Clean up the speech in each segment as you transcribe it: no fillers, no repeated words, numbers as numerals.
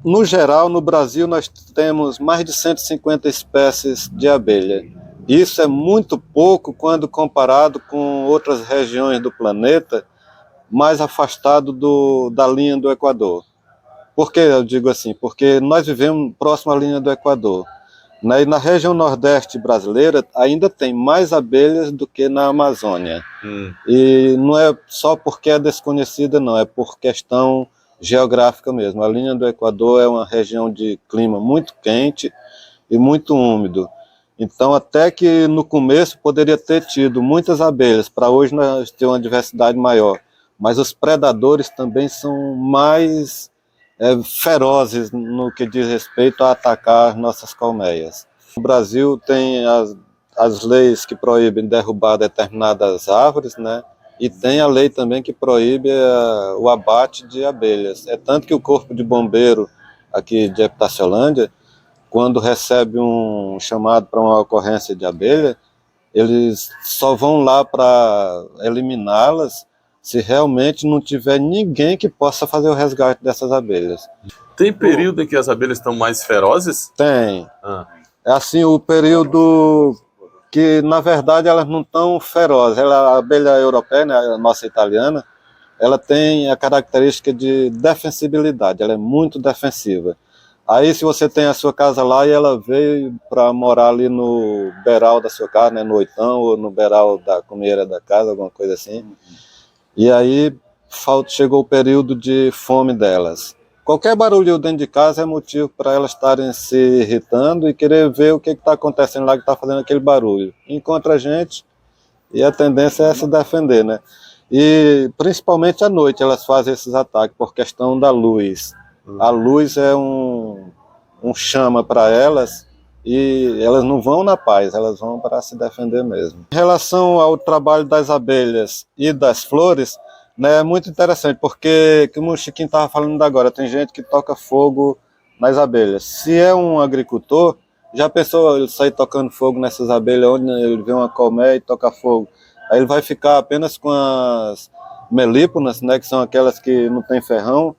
No geral, no Brasil, nós temos mais de 150 espécies de abelha. Isso é muito pouco quando comparado com outras regiões do planeta mais afastado da linha do Equador. Por que eu digo assim? Porque nós vivemos próximo à linha do Equador. E na região nordeste brasileira ainda tem mais abelhas do que na Amazônia. E não é só porque é desconhecida, não, é por questão geográfica mesmo. A linha do Equador é uma região de clima muito quente e muito úmido. Então, até que no começo poderia ter tido muitas abelhas, para hoje nós temos uma diversidade maior. Mas os predadores também são mais ferozes no que diz respeito a atacar nossas colmeias. O Brasil tem as leis que proíbem derrubar determinadas árvores, né? E tem a lei também que proíbe o abate de abelhas. É tanto que o Corpo de Bombeiro aqui de Epitaciolândia, quando recebe um chamado para uma ocorrência de abelha, eles só vão lá para eliminá-las se realmente não tiver ninguém que possa fazer o resgate dessas abelhas. Tem período em que as abelhas estão mais ferozes? Tem. É assim, o período que, na verdade, elas não estão ferozes. A abelha europeia, né, a nossa italiana, ela tem a característica de defensibilidade, ela é muito defensiva. Aí, se você tem a sua casa lá e ela veio para morar ali no beiral da sua casa, né, no oitão ou no beiral da comeira da casa, alguma coisa assim, e aí chegou o período de fome delas. Qualquer barulho dentro de casa é motivo para elas estarem se irritando e querer ver o que está acontecendo lá que está fazendo aquele barulho. Encontra a gente e a tendência é se defender, né? E principalmente à noite elas fazem esses ataques por questão da luz. A luz é um chama para elas e elas não vão na paz, elas vão para se defender mesmo. Em relação ao trabalho das abelhas e das flores, né, é muito interessante, porque, como o Chiquinho estava falando agora, tem gente que toca fogo nas abelhas. Se é um agricultor, já pensou ele sair tocando fogo nessas abelhas, onde ele vê uma colmeia e toca fogo? Aí ele vai ficar apenas com as melíponas, né, que são aquelas que não tem ferrão.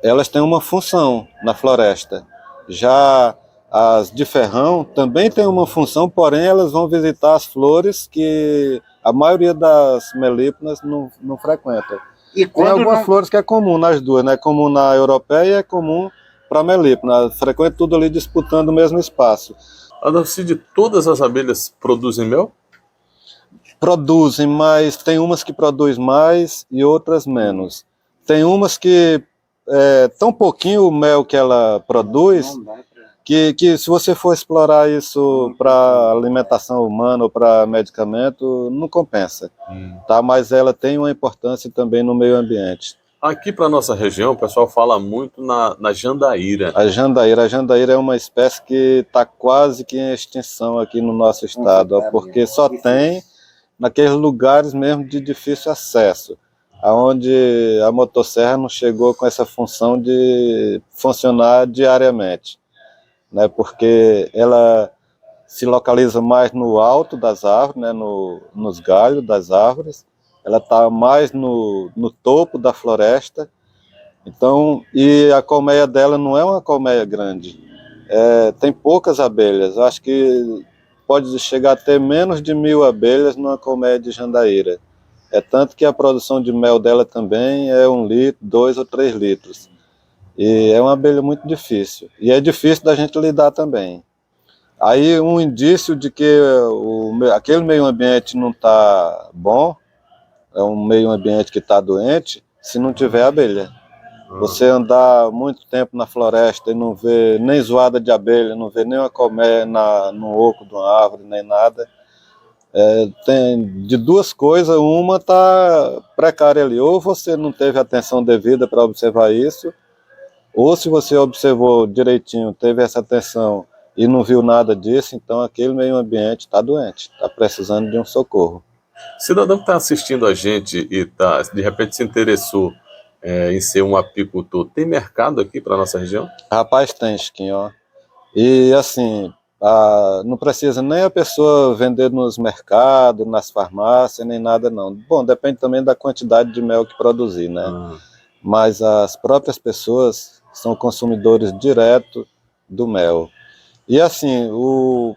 Elas têm uma função na floresta. Já as de ferrão também têm uma função, porém elas vão visitar as flores que a maioria das melíponas não frequenta. E tem algumas flores que é comum nas duas, né? É comum na europeia e é comum para a melípona. Frequenta tudo ali disputando o mesmo espaço. Adalcide, todas as abelhas produzem mel? Produzem, mas tem umas que produzem mais e outras menos. Tem umas que tão pouquinho o mel que ela produz, que se você for explorar isso para alimentação humana ou para medicamento, não compensa. Tá? Mas ela tem uma importância também no meio ambiente. Aqui para nossa região, o pessoal fala muito na jandaíra. A jandaíra é uma espécie que está quase que em extinção aqui no nosso estado, porque só tem naqueles lugares mesmo de difícil acesso, onde a motosserra não chegou com essa função de funcionar diariamente, né? Porque ela se localiza mais no alto das árvores, né? Nos galhos das árvores, ela está mais no topo da floresta. Então, e a colmeia dela não é uma colmeia grande, tem poucas abelhas, acho que pode chegar a ter menos de 1000 abelhas numa colmeia de jandaíra. É tanto que a produção de mel dela também é 1 litro, 2 ou 3 litros. E é uma abelha muito difícil. E é difícil da gente lidar também. Aí um indício de que aquele meio ambiente não está bom, é um meio ambiente que está doente, se não tiver abelha. Você andar muito tempo na floresta e não ver nem zoada de abelha, não ver nem uma colmeia no oco de uma árvore, nem nada. Tem de duas coisas, uma está precária ali, ou você não teve atenção devida para observar isso, ou se você observou direitinho, teve essa atenção e não viu nada disso, então aquele meio ambiente está doente, está precisando de um socorro. Cidadão que está assistindo a gente e de repente se interessou em ser um apicultor, tem mercado aqui para nossa região? Rapaz, tem, Chiquinho, ó. E assim, não precisa nem a pessoa vender nos mercados, nas farmácias, nem nada não. Bom, depende também da quantidade de mel que produzir, né? Mas as próprias pessoas são consumidores diretos do mel. E assim, o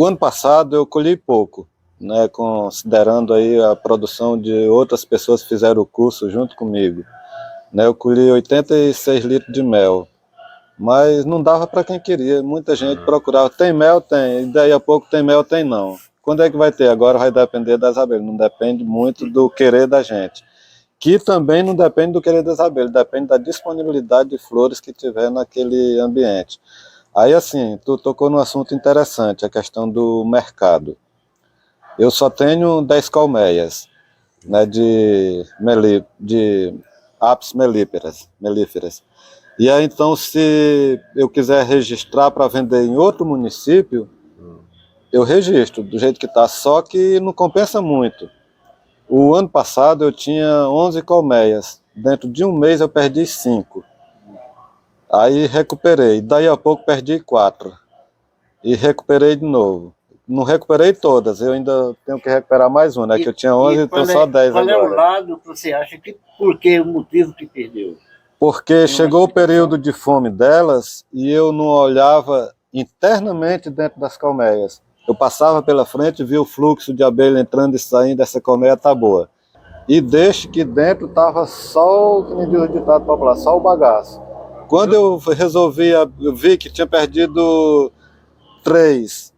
ano passado eu colhi pouco, né, considerando aí a produção de outras pessoas que fizeram o curso junto comigo. Né, eu colhi 86 litros de mel, mas não dava para quem queria. Muita gente procurava, tem mel? Tem, e daí a pouco tem mel? Tem não. Quando é que vai ter? Agora vai depender das abelhas, não depende muito do querer da gente. Que também não depende do querer das abelhas, depende da disponibilidade de flores que tiver naquele ambiente. Aí assim, tu tocou num assunto interessante, a questão do mercado. Eu só tenho 10 colmeias, né, de apis mellíferas. E aí então, se eu quiser registrar para vender em outro município, eu registro do jeito que está, só que não compensa muito. O ano passado eu tinha 11 colmeias, dentro de um mês eu perdi 5. Aí recuperei, daí a pouco perdi 4. E recuperei de novo. Não recuperei todas, eu ainda tenho que recuperar mais uma, né? Que eu tinha 11 e estou só 10 agora. Qual é o lado que você acha que, por que o motivo que perdeu? Porque chegou o período de fome delas e eu não olhava internamente dentro das colmeias. Eu passava pela frente e via o fluxo de abelha entrando e saindo, essa colmeia tá boa. E deixe que dentro estava só, que me diz o ditado popular, só o bagaço. Quando eu resolvi, eu vi que tinha perdido 3.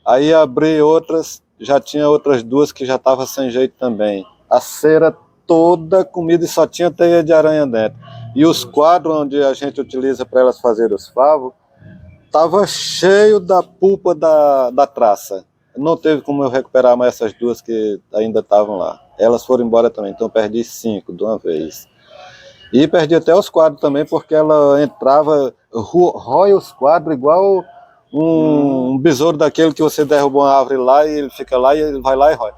Aí abri outras, já tinha outras 2 que já estavam sem jeito também. A cera toda comida e só tinha teia de aranha dentro. E os quadros onde a gente utiliza para elas fazerem os favos, estava cheio da pulpa da traça. Não teve como eu recuperar mais essas 2 que ainda estavam lá. Elas foram embora também, então perdi 5 de uma vez. E perdi até os quadros também, porque ela entrava, rói os quadros igual um besouro daquele que você derruba uma árvore lá e ele fica lá e ele vai lá e rói.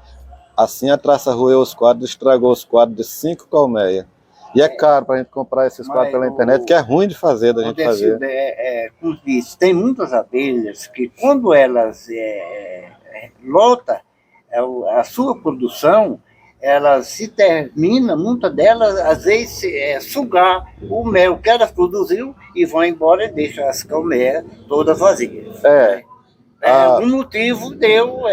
Assim a traça roeu os quadros, estragou os quadros de 5 colmeias. E é caro para a gente comprar esses quadros pela internet, que é ruim de fazer, da gente fazer. Como disse, tem muitas abelhas que quando elas lotam a sua produção, ela se termina, muitas delas, às vezes, sugar o mel que ela produziu e vão embora e deixam as colmeias todas vazias. Um motivo deu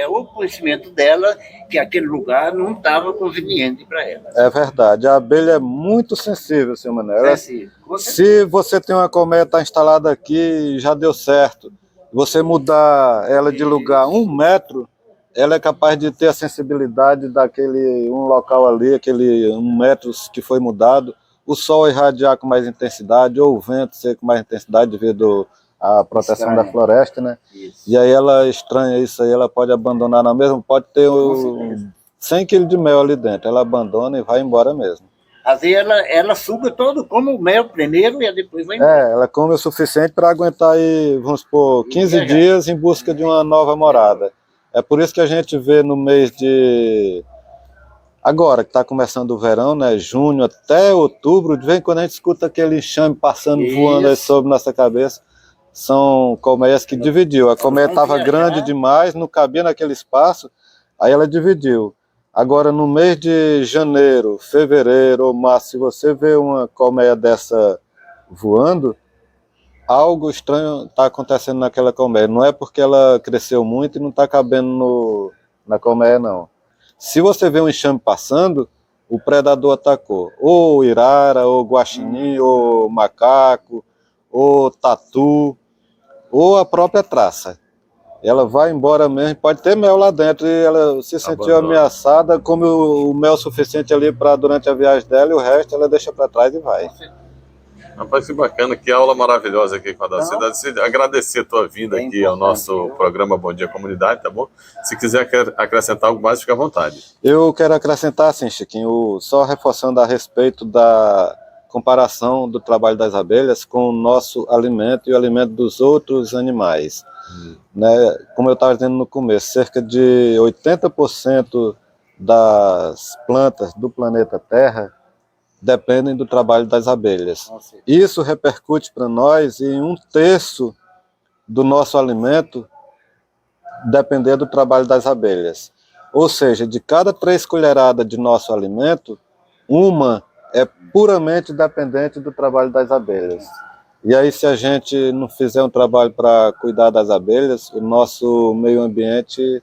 o conhecimento dela que aquele lugar não estava conveniente para ela. É verdade, a abelha é muito sensível, seu Manuel. Se você tem uma colmeia que está instalada aqui e já deu certo, você mudar ela de lugar 1 metro, ela é capaz de ter a sensibilidade daquele um local ali, aquele 1 metro que foi mudado, o sol irradiar com mais intensidade, ou o vento ser com mais intensidade devido à proteção da floresta, né? Isso. E aí ela estranha isso aí, ela pode abandonar na mesma, pode ter 100 kg de mel ali dentro, ela abandona e vai embora mesmo. Às vezes ela suga todo, come o mel primeiro e depois vai embora. Ela come o suficiente para aguentar aí, vamos supor, 15 dias em busca de uma nova morada. É por isso que a gente vê no mês de... Agora que está começando o verão, né, junho até outubro, de vez em quando a gente escuta aquele enxame passando, voando aí sobre nossa cabeça. São colmeias que dividiu. A colmeia estava grande demais, não cabia naquele espaço, aí ela dividiu. Agora no mês de janeiro, fevereiro ou março, se você vê uma colmeia dessa voando, algo estranho está acontecendo naquela colmeia. Não é porque ela cresceu muito e não está cabendo na colmeia, não. Se você vê um enxame passando, o predador atacou. Ou irara, ou guaxinim, ou macaco, ou tatu, ou a própria traça. Ela vai embora mesmo, pode ter mel lá dentro, e ela se sentiu ameaçada, come o mel suficiente ali para durante a viagem dela, e o resto ela deixa para trás e vai. Rapaz, que bacana, que aula maravilhosa aqui com a Darcy. Agradecer a tua vinda aqui ao nosso programa Bom Dia Comunidade, tá bom? Se quiser acrescentar algo mais, fica à vontade. Eu quero acrescentar, assim, Chiquinho, só reforçando a respeito da comparação do trabalho das abelhas com o nosso alimento e o alimento dos outros animais. Né? Como eu estava dizendo no começo, cerca de 80% das plantas do planeta Terra dependem do trabalho das abelhas. Isso repercute para nós em 1/3 do nosso alimento depender do trabalho das abelhas. Ou seja, de cada 3 colheradas de nosso alimento, uma é puramente dependente do trabalho das abelhas. E aí, se a gente não fizer um trabalho para cuidar das abelhas, o nosso meio ambiente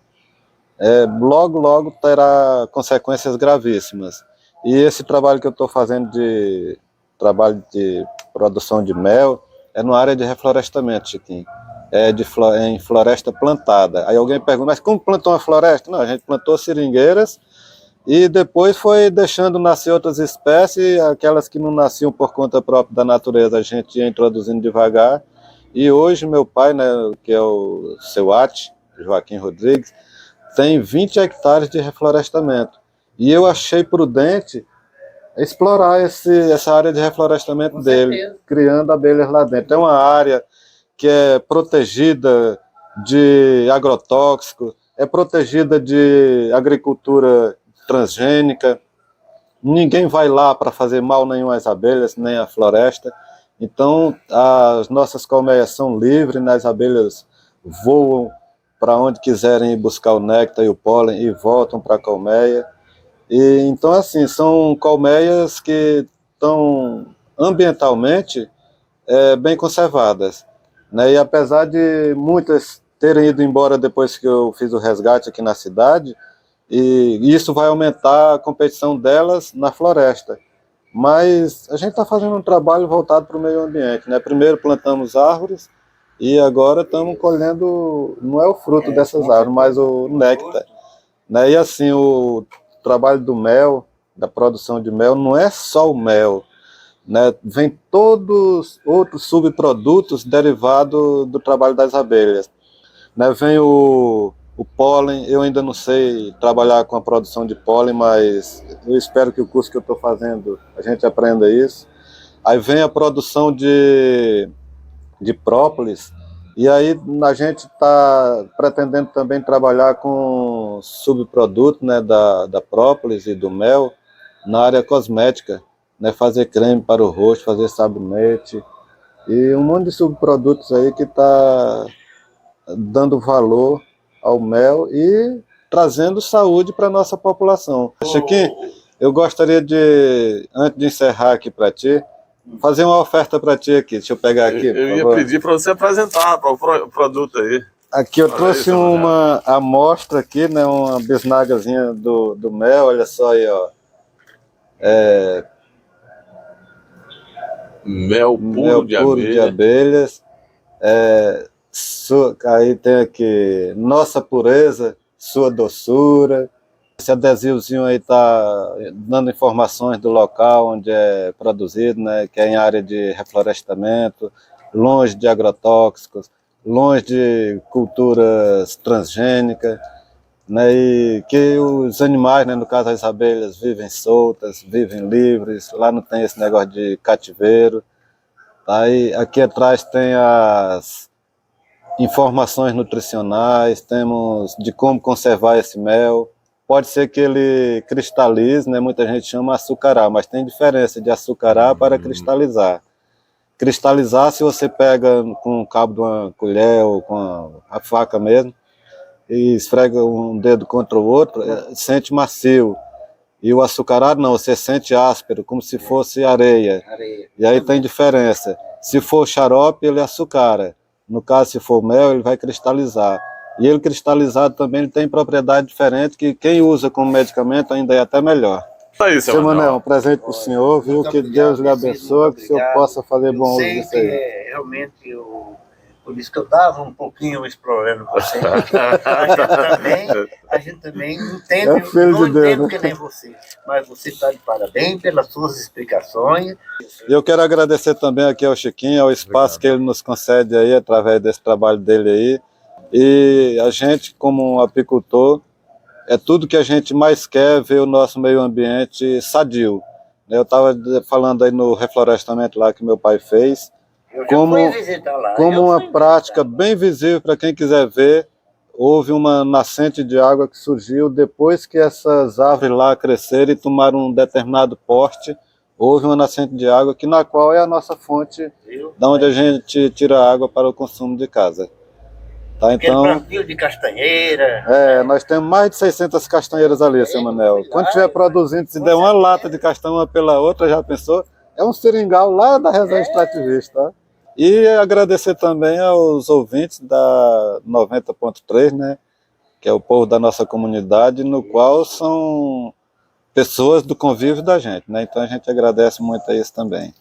logo terá consequências gravíssimas. E esse trabalho que eu estou fazendo trabalho de produção de mel é numa área de reflorestamento, Chiquinho. Em floresta plantada. Aí alguém pergunta, mas como plantou uma floresta? Não, a gente plantou seringueiras e depois foi deixando nascer outras espécies, aquelas que não nasciam por conta própria da natureza, a gente ia introduzindo devagar. E hoje meu pai, né, que é o seu Joaquim Rodrigues, tem 20 hectares de reflorestamento. E eu achei prudente explorar essa área de reflorestamento dele, criando abelhas lá dentro. É uma área que é protegida de agrotóxicos, é protegida de agricultura transgênica. Ninguém vai lá para fazer mal nenhum às abelhas, nem à floresta. Então, as nossas colmeias são livres, né? As abelhas voam para onde quiserem ir buscar o néctar e o pólen e voltam para a colmeia. E, então, assim, são colmeias que estão ambientalmente bem conservadas, né? E apesar de muitas terem ido embora depois que eu fiz o resgate aqui na cidade, e isso vai aumentar a competição delas na floresta. Mas a gente está fazendo um trabalho voltado para o meio ambiente, né? Primeiro plantamos árvores e agora estamos colhendo, não é o fruto dessas árvores, mas o néctar, né? E assim, o trabalho do mel, da produção de mel, não é só o mel, né? Vem todos outros subprodutos derivados do trabalho das abelhas, né? Vem o pólen. Eu ainda não sei trabalhar com a produção de pólen, mas eu espero que o curso que eu estou fazendo a gente aprenda isso. Aí vem a produção de própolis, e aí a gente está pretendendo também trabalhar com subprodutos, né, da própolis e do mel na área cosmética, né, fazer creme para o rosto, fazer sabonete e um monte de subprodutos aí que está dando valor ao mel e trazendo saúde para a nossa população. Chiquinho, eu gostaria de, antes de encerrar aqui para ti, fazer uma oferta para ti aqui. Deixa eu pegar aqui. Eu ia pedir para você apresentar o produto aí. Aqui eu trouxe uma amostra aqui, né, uma bisnagazinha do mel, olha só aí, ó. Mel puro de abelhas. Aí tem aqui, nossa pureza, sua doçura. Esse adesivozinho aí está dando informações do local onde é produzido, né, que é em área de reflorestamento, longe de agrotóxicos, longe de culturas transgênicas, né, e que os animais, né, no caso as abelhas, vivem soltas, vivem livres, lá não tem esse negócio de cativeiro. Aí, aqui atrás tem as informações nutricionais, temos de como conservar esse mel. Pode ser que ele cristalize, né? Muita gente chama açucarar, mas tem diferença de açucarar para cristalizar. Cristalizar, se você pega com o cabo de uma colher ou com a faca mesmo, e esfrega um dedo contra o outro, sente macio. E o açucarado não, você sente áspero, como se fosse areia. E aí tem diferença. Se for xarope, ele açucara. No caso, se for mel, ele vai cristalizar. E ele cristalizado também ele tem propriedade diferente, que quem usa como medicamento ainda é até melhor. É isso, seu Manuel, um presente para o senhor, viu? Muito que Deus lhe abençoe, que o senhor possa fazer bom uso disso aí. Realmente, por isso que eu estava um pouquinho explorando você. A gente também entende, não entendo que nem você, mas você está de parabéns pelas suas explicações. Eu quero agradecer também aqui ao Chiquinho, ao espaço que ele nos concede aí, através desse trabalho dele aí. E a gente, como um apicultor, é tudo que a gente mais quer ver o nosso meio ambiente sadio. Eu estava falando aí no reflorestamento lá que meu pai fez, como uma prática bem visível para quem quiser ver. Houve uma nascente de água que surgiu depois que essas árvores lá cresceram e tomaram um determinado porte. Houve uma nascente de água que na qual é a nossa fonte, da onde a gente tira água para o consumo de casa. Tá, Aquele então, plantio de castanheira. nós temos mais de 600 castanheiras ali, seu Manel. Quando estiver produzindo, se der uma lata de castanha uma pela outra, já pensou? É um seringal lá da região extrativista, tá? E agradecer também aos ouvintes da 90.3, né? Que é o povo da nossa comunidade, no qual são pessoas do convívio da gente, né? Então a gente agradece muito a isso também.